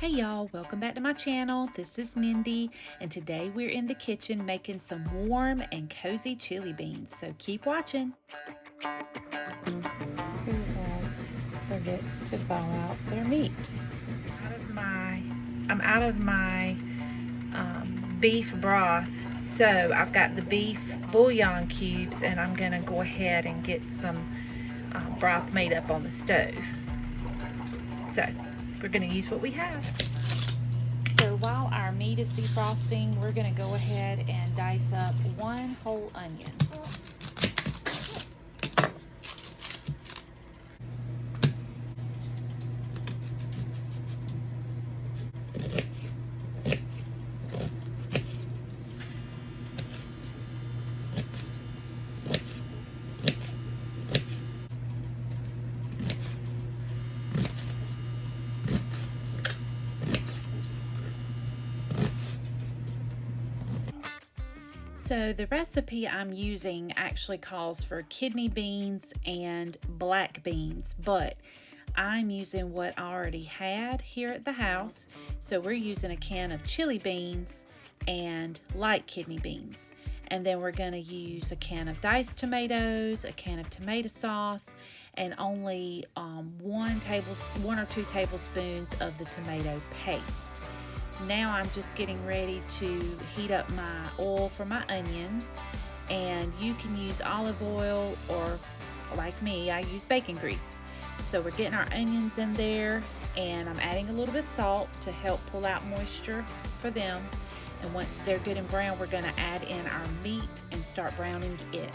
Hey y'all, welcome back to my channel. This is Mindy, and today we're in the kitchen making some warm and cozy chili beans, so keep watching. Who else forgets to thaw out their meat? I'm out of my beef broth, so I've got the beef bouillon cubes, and I'm gonna go ahead and get some broth made up on the stove. So we're gonna use what we have. So while our meat is defrosting, we're gonna go ahead and dice up one whole onion. So the recipe I'm using actually calls for kidney beans and black beans, but I'm using what I already had here at the house. So we're using a can of chili beans and light kidney beans. And then we're going to use a can of diced tomatoes, a can of tomato sauce, and only 1 or 2 tablespoons of the tomato paste. Now I'm just getting ready to heat up my oil for my onions, and you can use olive oil, or like me, I use bacon grease. So we're getting our onions in there, and I'm adding a little bit of salt to help pull out moisture for them. And once they're good and brown, we're going to add in our meat and start browning it.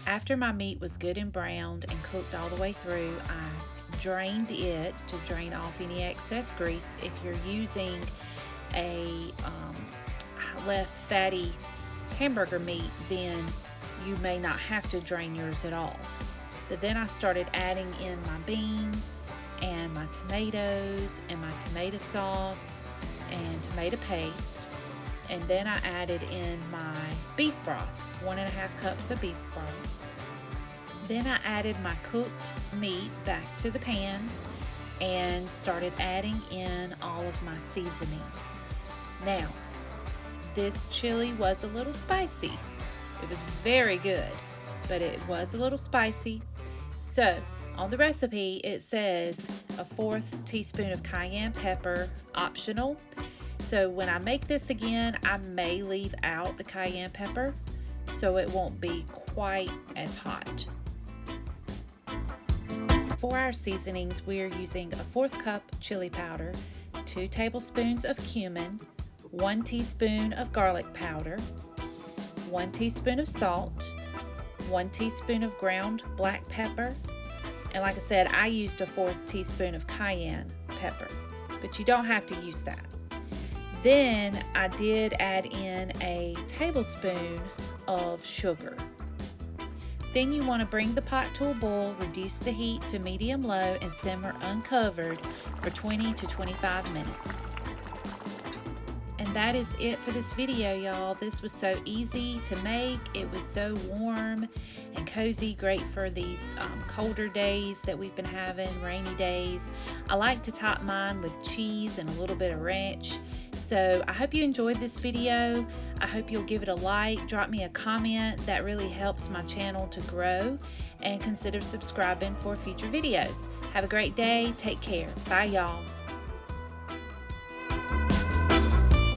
After my meat was good and browned and cooked all the way through, I drained it to drain off any excess grease. If you're using a less fatty hamburger meat, then you may not have to drain yours at all. But then I started adding in my beans and my tomatoes and my tomato sauce and tomato paste. And then I added in my beef broth, 1.5 cups of beef broth. Then I added my cooked meat back to the pan and started adding in all of my seasonings. Now, this chili was a little spicy. It was very good, but it was a little spicy. So, on the recipe, it says a 1/4 teaspoon of cayenne pepper, optional. So when I make this again, I may leave out the cayenne pepper so it won't be quite as hot. For our seasonings, we're using a 1/4 cup chili powder, 2 tablespoons of cumin, 1 teaspoon of garlic powder, 1 teaspoon of salt, 1 teaspoon of ground black pepper, and like I said, I used a 1/4 teaspoon of cayenne pepper, but you don't have to use that. Then I did add in a tablespoon of sugar. Then you want to bring the pot to a boil, reduce the heat to medium-low, and simmer uncovered for 20 to 25 minutes. And that is it for this video, y'all. This was so easy to make. It was so warm and cozy, great for these colder days that we've been having, rainy days. I like to top mine with cheese and a little bit of ranch. So I hope you enjoyed this video. I hope you'll give it a like, drop me a comment. That really helps my channel to grow, and consider subscribing for future videos. Have a great day. Take care. Bye, y'all.